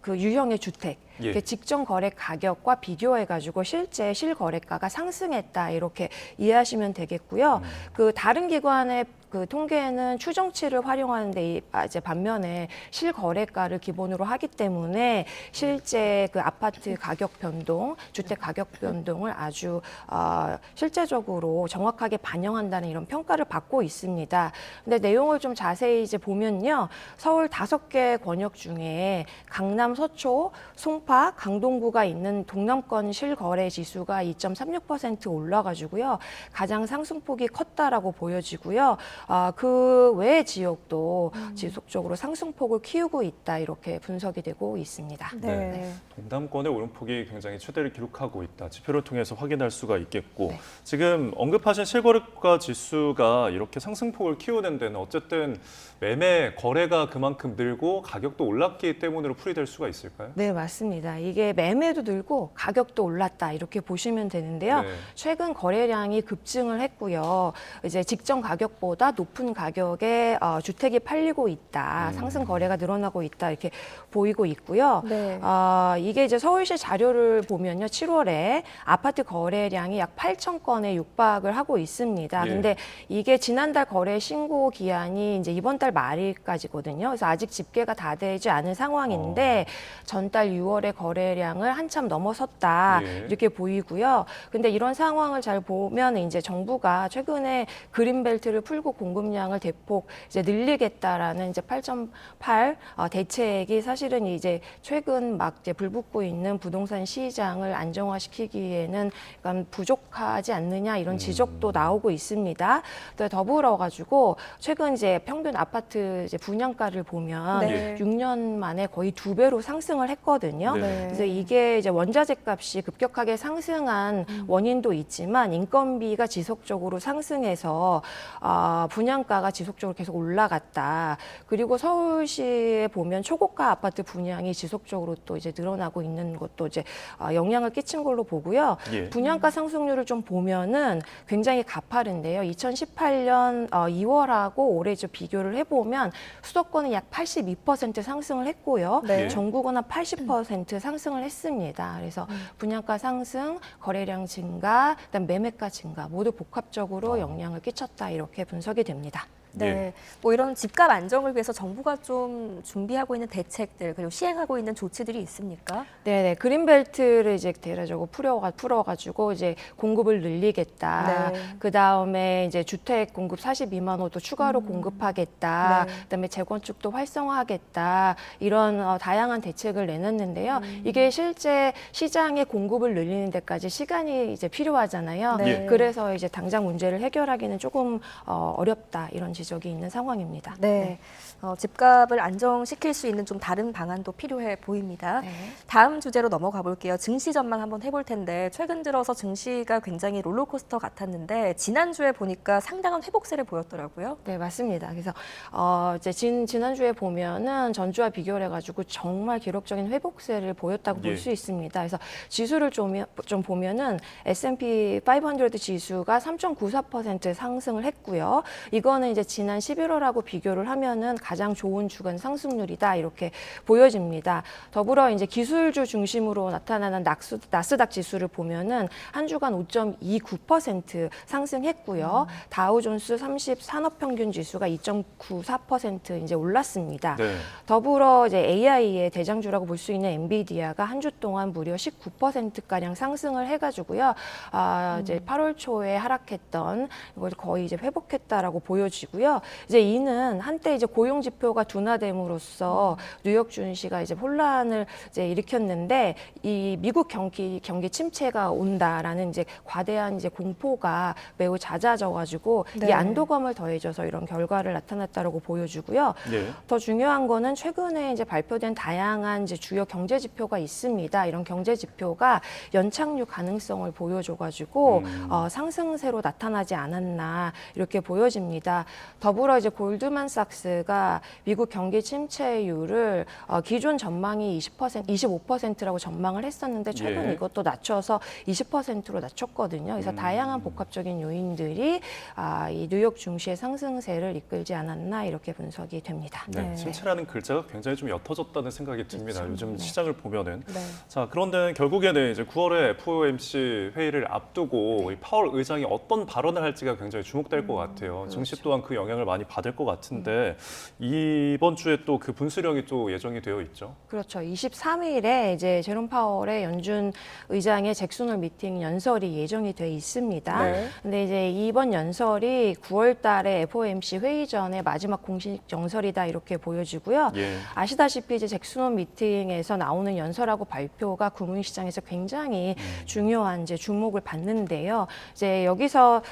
유형의 주택
예.
직전 거래 가격과 비교해가지고 실제 실거래가가 상승했다 이렇게 이해하시면 되겠고요. 그 다른 기관의 그 통계는 추정치를 활용하는데 이제 반면에 실거래가를 기본으로 하기 때문에 실제 그 아파트 가격 변동, 주택 가격 변동을 아주 실제적으로 정확하게 반영한다는 이런 평가를 받고 있습니다. 근데 내용을 좀 자세히 이제 보면요, 서울 5개 권역 중에 강남, 서초, 송파, 강동구가 있는 동남권 실거래 지수가 2.36% 올라가지고요, 가장 상승폭이 컸다라고 보여지고요. 그 외의 지역도 지속적으로 상승폭을 키우고 있다 이렇게 분석이 되고 있습니다.
네.
동남권의 오름폭이 굉장히 최대를 기록하고 있다. 지표를 통해서 확인할 수가 있겠고 지금 언급하신 실거래가 지수가 이렇게 상승폭을 키우는 데는 어쨌든 매매 거래가 그만큼 늘고 가격도 올랐기 때문으로 풀이될 수가 있을까요?
네, 맞습니다. 이게 매매도 늘고 가격도 올랐다 이렇게 보시면 되는데요.
네.
최근 거래량이 급증을 했고요. 이제 직전 가격보다 높은 가격에 주택이 팔리고 있다. 상승 거래가 늘어나고 있다 이렇게 보이고 있고요.
네.
이게 이제 서울시 자료를 보면요, 7월에 아파트 거래량이 약 8천 건에 육박을 하고 있습니다.
예.
근데 이게 지난달 거래 신고 기한이 이제 이번 달 말일까지거든요. 그래서 아직 집계가 다 되지 않은 상황인데 전달 6월의 거래량을 한참 넘어섰다 이렇게 보이고요. 근데 이런 상황을 잘 보면 이제 정부가 최근에 그린벨트를 풀고 공급량을 대폭 이제 늘리겠다라는 이제 8.8 대책이 사실은 이제 최근 막 이제 불붙고 있는 부동산 시장을 안정화시키기에는 약간 부족하지 않느냐 이런 지적도 나오고 있습니다. 또 더불어 가지고 최근 이제 평균 아파트 이제 분양가를 보면
네.
6년 만에 거의 2배로 상승을 했거든요.
네.
그래서 이게 이제 원자재 값이 급격하게 상승한 원인도 있지만 인건비가 지속적으로 상승해서 분양가가 지속적으로 계속 올라갔다. 그리고 서울시에 보면 초고가 아파트 분양이 지속적으로 또 이제 늘어나고 있는 것도 이제 영향을 끼친 걸로 보고요.
예.
분양가 상승률을 좀 보면은 굉장히 가파른데요. 2018년 2월하고 올해 좀 비교를 해보면 수도권은 약 82% 상승을 했고요.
네.
전국은 한 80% 상승을 했습니다. 그래서 분양가 상승, 거래량 증가, 그다음 매매가 증가 모두 복합적으로 영향을 끼쳤다 이렇게 분석이 됩니다.
네, 뭐 이런 집값 안정을 위해서 정부가 좀 준비하고 있는 대책들 그리고 시행하고 있는 조치들이 있습니까?
네네, 그린벨트를 이제 대략적으로 풀어가지고 이제 공급을 늘리겠다.
네.
그 다음에 이제 주택 공급 42만 호도 추가로 공급하겠다.
네.
그다음에 재건축도 활성화하겠다. 이런 다양한 대책을 내놨는데요. 이게 실제 시장의 공급을 늘리는 데까지 시간이 이제 필요하잖아요.
네.
그래서 이제 당장 문제를 해결하기는 조금 어렵다 이런 지적이 있는 상황입니다.
네. 집값을 안정시킬 수 있는 좀 다른 방안도 필요해 보입니다.
네.
다음 주제로 넘어가 볼게요. 증시 전망 한번 해볼 텐데 최근 들어서 증시가 굉장히 롤러코스터 같았는데 지난주에 보니까 상당한 회복세를 보였더라고요.
네, 맞습니다. 그래서 이제 지난주에 보면은 전주와 비교를 해가지고 정말 기록적인 회복세를 보였다고 볼 수 있습니다. 그래서 지수를 좀 보면은 S&P 500 지수가 3.94% 상승을 했고요. 이거는 이제 지난 11월하고 비교를 하면은 가장 좋은 주간 상승률이다 이렇게 보여집니다. 더불어 이제 기술주 중심으로 나타나는 나스닥 지수를 보면은 한 주간 5.29% 상승했고요. 다우존스 30 산업평균 지수가 2.94% 이제 올랐습니다.
네.
더불어 이제 AI의 대장주라고 볼 수 있는 엔비디아가 한 주 동안 무려 19%가량 상승을 해가지고요. 이제 8월 초에 하락했던 이걸 거의 이제 회복했다라고 보여지고요. 이제 이는 한때 이제 고용 지표가 둔화됨으로써 뉴욕 증시가 이제 혼란을 이제 일으켰는데 이 미국 경기 침체가 온다라는 이제 과대한 이제 공포가 매우 잦아져가지고
네.
이 안도감을 더해져서 이런 결과를 나타났다라고 보여주고요.
예.
더 중요한 거는 최근에 이제 발표된 다양한 이제 주요 경제 지표가 있습니다. 이런 경제 지표가 연착륙 가능성을 보여줘가지고 상승세로 나타나지 않았나 이렇게 보여집니다. 더불어 이제 골드만삭스가 미국 경기 침체율을 기존 전망이 25%라고 전망을 했었는데 최근
예.
이것도 낮춰서 20%로 낮췄거든요. 그래서 다양한 복합적인 요인들이 이 뉴욕 증시의 상승세를 이끌지 않았나 이렇게 분석이 됩니다.
네, 침체라는 글자가 굉장히 좀 옅어졌다는 생각이 듭니다. 요즘 시장을 보면은.
네.
자, 그런데 결국에는 이제 9월에 FOMC 회의를 앞두고 이 파월 의장이 어떤 발언을 할지가 굉장히 주목될 것 같아요. 증시 또한 그 영향을 많이 받을 것 같은데 이번 주에 또 그 분수령이 또 예정이 되어 있죠.
그렇죠. 23일에 이제 제롬 파월의 연준 의장의 잭슨홀 미팅 연설이 예정이 돼 있습니다.
네.
근데 이제 이번 연설이 9월 달에 FOMC 회의 전에 마지막 공식 연설이다 이렇게 보여지고요.
예.
아시다시피 이제 잭슨홀 미팅에서 나오는 연설하고 발표가 금융시장에서 굉장히 중요한 이제 주목을 받는데요. 이제 여기서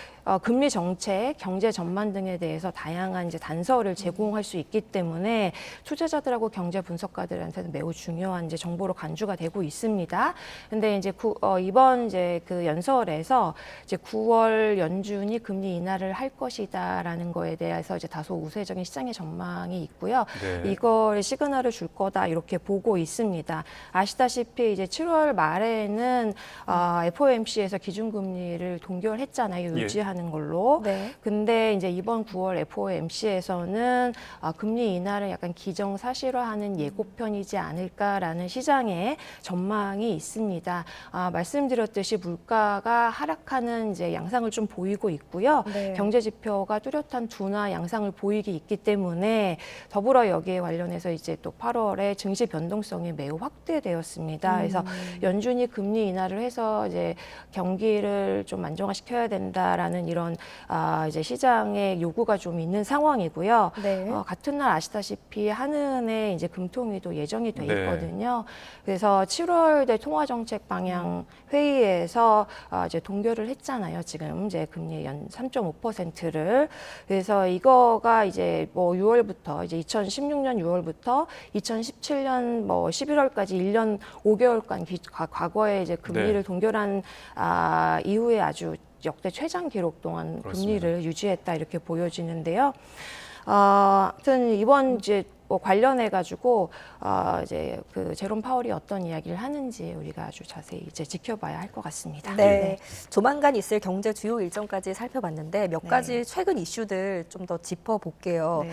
금리 정책, 경제 전망 등에 대해서 다양한 이제 단서를 제공할 수 있기 때문에 투자자들하고 경제 분석가들한테는 매우 중요한 이제 정보로 간주가 되고 있습니다. 근데 이제 이번 이제 그 연설에서 이제 9월 연준이 금리 인하를 할 것이다라는 거에 대해서 이제 다소 우세적인 시장의 전망이 있고요.
네.
이걸 시그널을 줄 거다 이렇게 보고 있습니다. 아시다시피 이제 7월 말에는 FOMC에서 기준금리를 동결했잖아요. 유지하는 걸로.
네.
근데 이제 이번 9월 FOMC에서는 금리 인하를 약간 기정사실화하는 예고편이지 않을까라는 시장의 전망이 있습니다. 말씀드렸듯이 물가가 하락하는 이제 양상을 좀 보이고 있고요.
네.
경제 지표가 뚜렷한 둔화 양상을 보이기 있기 때문에 더불어 여기에 관련해서 이제 또 8월에 증시 변동성이 매우 확대되었습니다. 그래서 연준이 금리 인하를 해서 이제 경기를 좀 안정화시켜야 된다라는 이런 이제 시장의 요구가 좀 있는 상황이고요.
네.
같은 날 아시다시피 한은의 이제 금통위도 예정이 돼
네.
있거든요. 그래서 7월대 통화정책 방향 회의에서 이제 동결을 했잖아요. 지금 이제 금리 연 3.5%를. 그래서 이거가 이제 뭐 6월부터 이제 2016년 6월부터 2017년 뭐 11월까지 1년 5개월간 과거에 이제 금리를
네.
동결한 이후에 아주 역대 최장 기록 동안
그렇습니다.
금리를 유지했다 이렇게 보여지는데요. 아무튼 이번 이제 뭐 관련해 가지고 이제 그 제롬 파월이 어떤 이야기를 하는지 우리가 아주 자세히 이제 지켜봐야 할 것 같습니다.
네. 조만간 있을 경제 주요 일정까지 살펴봤는데 몇 가지 최근 이슈들 좀 더 짚어볼게요.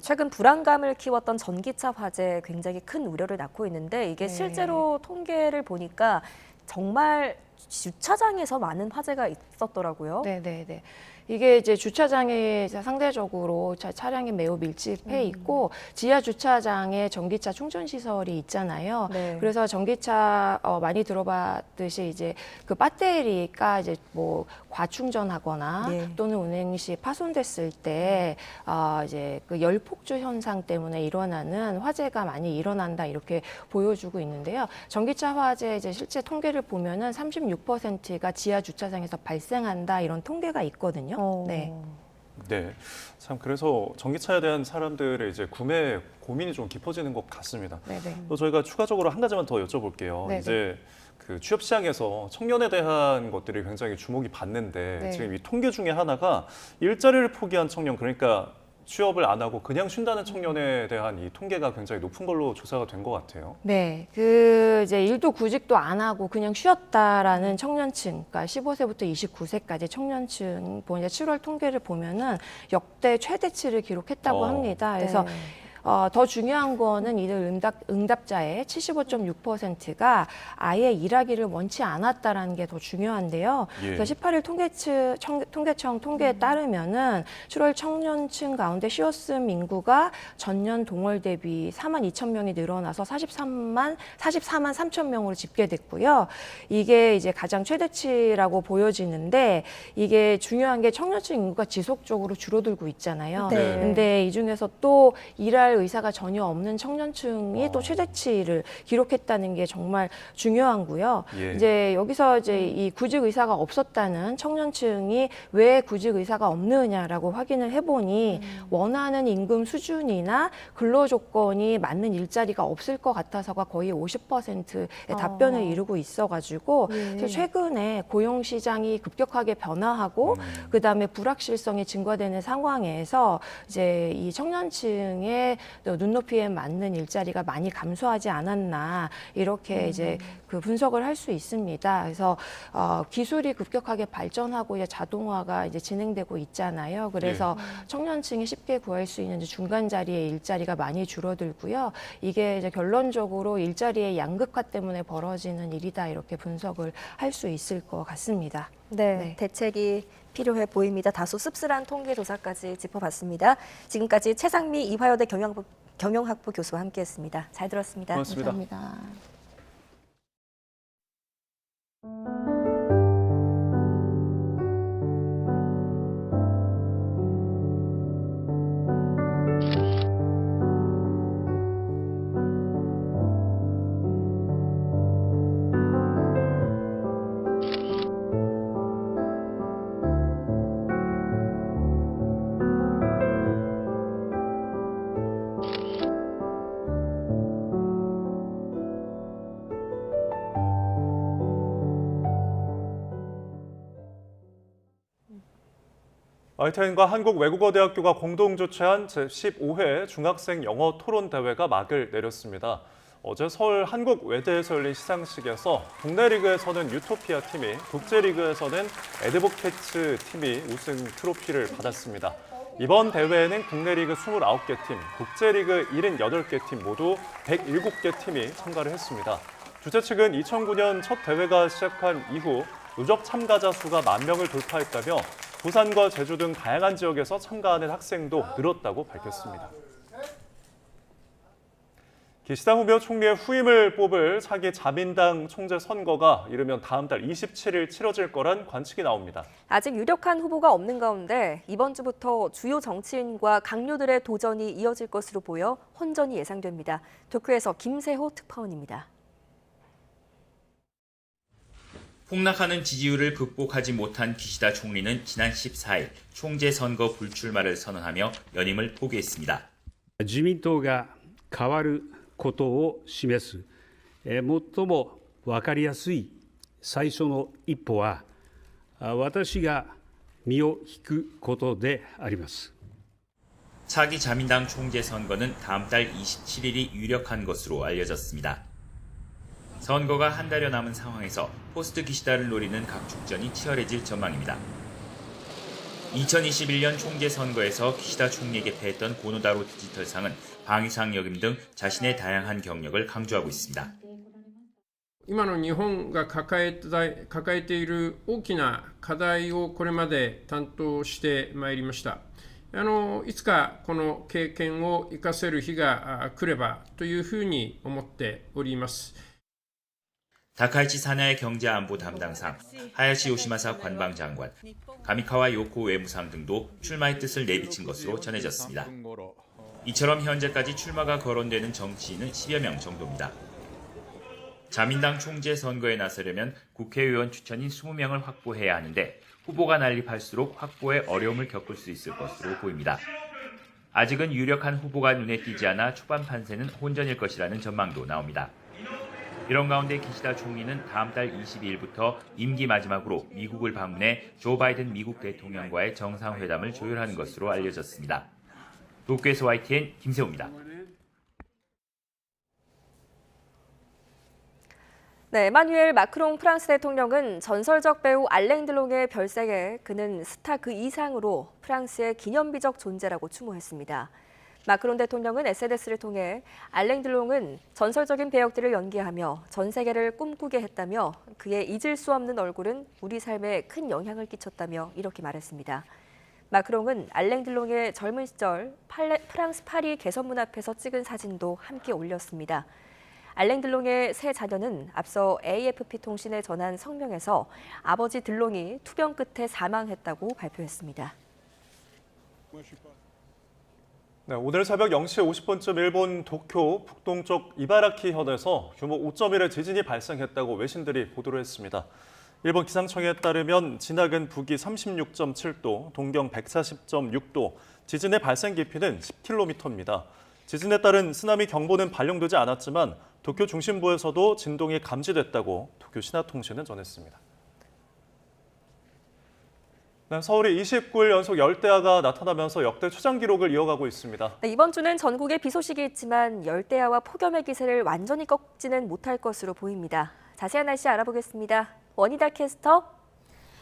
최근 불안감을 키웠던 전기차 화재 굉장히 큰 우려를 낳고 있는데 이게 실제로 통계를 보니까 정말 주차장에서 많은 화재가 있었더라고요.
네. 이게 이제 주차장에 상대적으로 차량이 매우 밀집해 있고 지하 주차장에 전기차 충전 시설이 있잖아요.
네.
그래서 전기차 많이 들어봤듯이 이제 그 배터리가 이제 뭐 과충전하거나 또는 운행 시 파손됐을 때 이제 그 열폭주 현상 때문에 일어나는 화재가 많이 일어난다 이렇게 보여주고 있는데요. 전기차 화재 이제 실제 통계를 보면은 36%가 지하 주차장에서 발생한다 이런 통계가 있거든요. 네.
네, 참 그래서 전기차에 대한 사람들의 이제 구매 고민이 좀 깊어지는 것 같습니다. 또 저희가 추가적으로 한 가지만 더 여쭤볼게요.
네네.
이제 그 취업 시장에서 청년에 대한 것들이 굉장히 주목이 받는데 지금 이 통계 중에 하나가 일자리를 포기한 청년, 그러니까 취업을 안 하고 그냥 쉰다는 청년에 대한 이 통계가 굉장히 높은 걸로 조사가 된 것 같아요.
네, 그 이제 일도 구직도 안 하고 그냥 쉬었다라는 청년층, 그러니까 15세부터 29세까지 청년층, 이제 7월 통계를 보면은 역대 최대치를 기록했다고 합니다. 그래서 더 중요한 거는 이들 응답자의 75.6%가 아예 일하기를 원치 않았다라는 게 더 중요한데요. 그래서 18일 통계청 통계에 따르면은 7월 청년층 가운데 쉬었음 인구가 전년 동월 대비 4만 2천 명이 늘어나서 44만 3천 명으로 집계됐고요. 이게 이제 가장 최대치라고 보여지는데 이게 중요한 게 청년층 인구가 지속적으로 줄어들고 있잖아요. 근데 이 중에서 또 일할 의사가 전혀 없는 청년층이 또 최대치를 기록했다는 게 정말 중요한고요. 이제 여기서 이제 이 구직 의사가 없었다는 청년층이 왜 구직 의사가 없느냐라고 확인을 해보니 원하는 임금 수준이나 근로 조건이 맞는 일자리가 없을 것 같아서가 거의 50%의 답변을 이루고 있어가지고 그래서 최근에 고용 시장이 급격하게 변화하고 그다음에 불확실성이 증가되는 상황에서 이제 이 청년층의 눈높이에 맞는 일자리가 많이 감소하지 않았나 이렇게 이제 그 분석을 할 수 있습니다. 그래서 기술이 급격하게 발전하고 이제 자동화가 이제 진행되고 있잖아요. 그래서 청년층이 쉽게 구할 수 있는 중간 자리의 일자리가 많이 줄어들고요. 이게 이제 결론적으로 일자리의 양극화 때문에 벌어지는 일이다 이렇게 분석을 할 수 있을 것 같습니다.
네, 대책이 필요해 보입니다. 다소 씁쓸한 통계 조사까지 짚어봤습니다. 지금까지 최상미 이화여대 경영학부 교수와 함께했습니다. 잘 들었습니다.
고맙습니다.
감사합니다.
ITN과 한국외국어대학교가 공동 주최한 제15회 중학생 영어 토론 대회가 막을 내렸습니다. 어제 서울 한국외대에서 열린 시상식에서 국내 리그에서는 유토피아 팀이, 국제리그에서는 에드보케츠 팀이 우승 트로피를 받았습니다. 이번 대회에는 국내 리그 29개 팀, 국제리그 78개 팀 모두 107개 팀이 참가를 했습니다. 주최 측은 2009년 첫 대회가 시작한 이후 누적 참가자 수가 10,000명을 돌파했다며 부산과 제주 등 다양한 지역에서 참가하는 학생도 늘었다고 밝혔습니다. 기시다 후미오 총리의 후임을 뽑을 차기 자민당 총재 선거가 이르면 다음 달 27일 치러질 거란 관측이 나옵니다.
아직 유력한 후보가 없는 가운데 이번 주부터 주요 정치인과 강요들의 도전이 이어질 것으로 보여 혼전이 예상됩니다. 도쿄에서 김세호 특파원입니다.
폭락하는 지지율을 극복하지 못한 기시다 총리는 지난 14일 총재 선거 불출마를 선언하며 연임을 포기했습니다.
自民党が変わることを示す最も分かりやすい最初の一歩は私が身を引くことであります。
차기 자민당 총재 선거는 다음 달 27일이 유력한 것으로 알려졌습니다. 선거가 한 달여 남은 상황에서 포스트 기시다를 노리는 각 축전이 치열해질 전망입니다. 2021년 총재 선거에서 기시다 총리에게 패했던 고노다로 디지털상은 방위상 역임 등 자신의 다양한 경력을 강조하고 있습니다.
今の日本が抱えている大きな課題をこれまで担当してまいりました。いつかこの経験を生かせる日が来ればというふうに思っております。
다카이치 사나이 경제안보 담당상, 하야시 요시마사 관방장관, 가미카와 요코 외무상 등도 출마의 뜻을 내비친 것으로 전해졌습니다. 이처럼 현재까지 출마가 거론되는 정치인은 10여 명 정도입니다. 자민당 총재 선거에 나서려면 국회의원 추천인 20명을 확보해야 하는데 후보가 난립할수록 확보에 어려움을 겪을 수 있을 것으로 보입니다. 아직은 유력한 후보가 눈에 띄지 않아 초반 판세는 혼전일 것이라는 전망도 나옵니다. 이런 가운데 기시다 총리는 다음 달 22일부터 임기 마지막으로 미국을 방문해 조 바이든 미국 대통령과의 정상회담을 조율하는 것으로 알려졌습니다. 도쿄에서 YTN 김세호입니다.
네, 에마뉴엘 마크롱 프랑스 대통령은 전설적 배우 알랭 드롱의 별세에 그는 스타 그 이상으로 프랑스의 기념비적 존재라고 추모했습니다. 마크롱 대통령은 SNS를 통해 알랭 드롱은 전설적인 배역들을 연기하며 전 세계를 꿈꾸게 했다며 그의 잊을 수 없는 얼굴은 우리 삶에 큰 영향을 끼쳤다며 이렇게 말했습니다. 마크롱은 알랭 드롱의 젊은 시절 프랑스 파리 개선문 앞에서 찍은 사진도 함께 올렸습니다. 알랭 드롱의 세 자녀는 앞서 AFP 통신에 전한 성명에서 아버지 드롱이 투병 끝에 사망했다고 발표했습니다.
네, 오늘 새벽 0시 50분쯤 일본 도쿄 북동쪽 이바라키 현에서 규모 5.1의 지진이 발생했다고 외신들이 보도를 했습니다. 일본 기상청에 따르면 진학은 북위 36.7도, 동경 140.6도, 지진의 발생 깊이는 10km입니다. 지진에 따른 쓰나미 경보는 발령되지 않았지만 도쿄 중심부에서도 진동이 감지됐다고 도쿄 신화통신은 전했습니다. 네, 서울이 29일 연속 열대야가 나타나면서 역대 최장 기록을 이어가고 있습니다.
네, 이번 주는 전국에 비 소식이 있지만 열대야와 폭염의 기세를 완전히 꺾지는 못할 것으로 보입니다. 자세한 날씨 알아보겠습니다. 원희다 캐스터.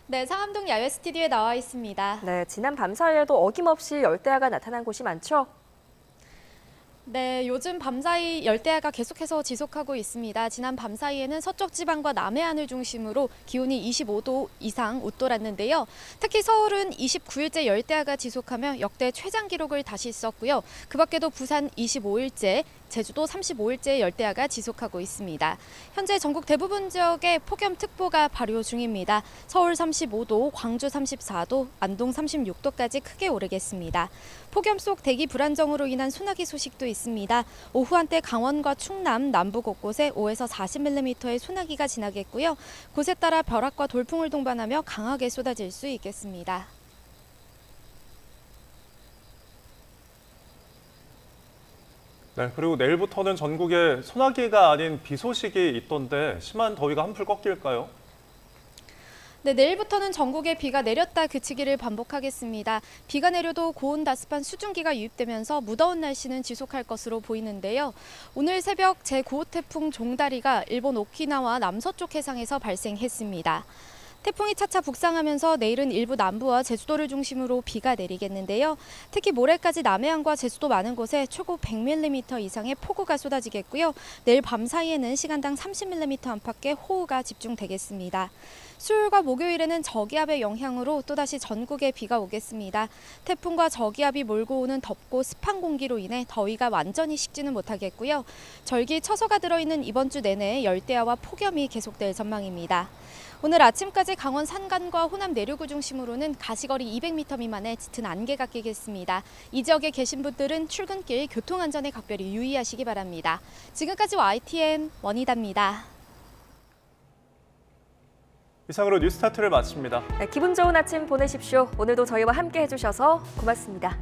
네, 상암동 야외 스튜디오에 나와 있습니다.
네, 지난 밤 사이에도 어김없이 열대야가 나타난 곳이 많죠?
네, 요즘 밤사이 열대야가 계속해서 지속하고 있습니다. 지난 밤사이에는 서쪽 지방과 남해안을 중심으로 기온이 25도 이상 웃돌았는데요. 특히 서울은 29일째 열대야가 지속하며 역대 최장 기록을 다시 썼고요. 그 밖에도 부산 25일째, 제주도 35일째 열대야가 지속하고 있습니다. 현재 전국 대부분 지역에 폭염특보가 발효 중입니다. 서울 35도, 광주 34도, 안동 36도까지 크게 오르겠습니다. 폭염 속 대기 불안정으로 인한 소나기 소식도 있습니다. 오후 한때 강원과 충남, 남부 곳곳에 5에서 40mm의 소나기가 지나겠고요. 곳에 따라 벼락과 돌풍을 동반하며 강하게 쏟아질 수 있겠습니다.
네, 그리고 내일부터는 전국에 소나기가 아닌 비 소식이 있던데 심한 더위가 한풀 꺾일까요?
네, 내일부터는 전국에 비가 내렸다 그치기를 반복하겠습니다. 비가 내려도 고온 다습한 수증기가 유입되면서 무더운 날씨는 지속할 것으로 보이는데요. 오늘 새벽 제9호 태풍 종다리가 일본 오키나와 남서쪽 해상에서 발생했습니다. 태풍이 차차 북상하면서 내일은 일부 남부와 제주도를 중심으로 비가 내리겠는데요. 특히 모레까지 남해안과 제주도 많은 곳에 최고 100mm 이상의 폭우가 쏟아지겠고요. 내일 밤 사이에는 시간당 30mm 안팎의 호우가 집중되겠습니다. 수요일과 목요일에는 저기압의 영향으로 또다시 전국에 비가 오겠습니다. 태풍과 저기압이 몰고 오는 덥고 습한 공기로 인해 더위가 완전히 식지는 못하겠고요. 절기 처서가 들어있는 이번 주 내내 열대야와 폭염이 계속될 전망입니다. 오늘 아침까지 강원 산간과 호남 내륙을 중심으로는 가시거리 200m 미만의 짙은 안개가 끼겠습니다. 이 지역에 계신 분들은 출근길 교통안전에 각별히 유의하시기 바랍니다. 지금까지 YTN 원희다입니다.
이상으로 뉴스타트를 마칩니다.
기분 좋은 아침 보내십시오. 오늘도 저희와 함께 해주셔서 고맙습니다.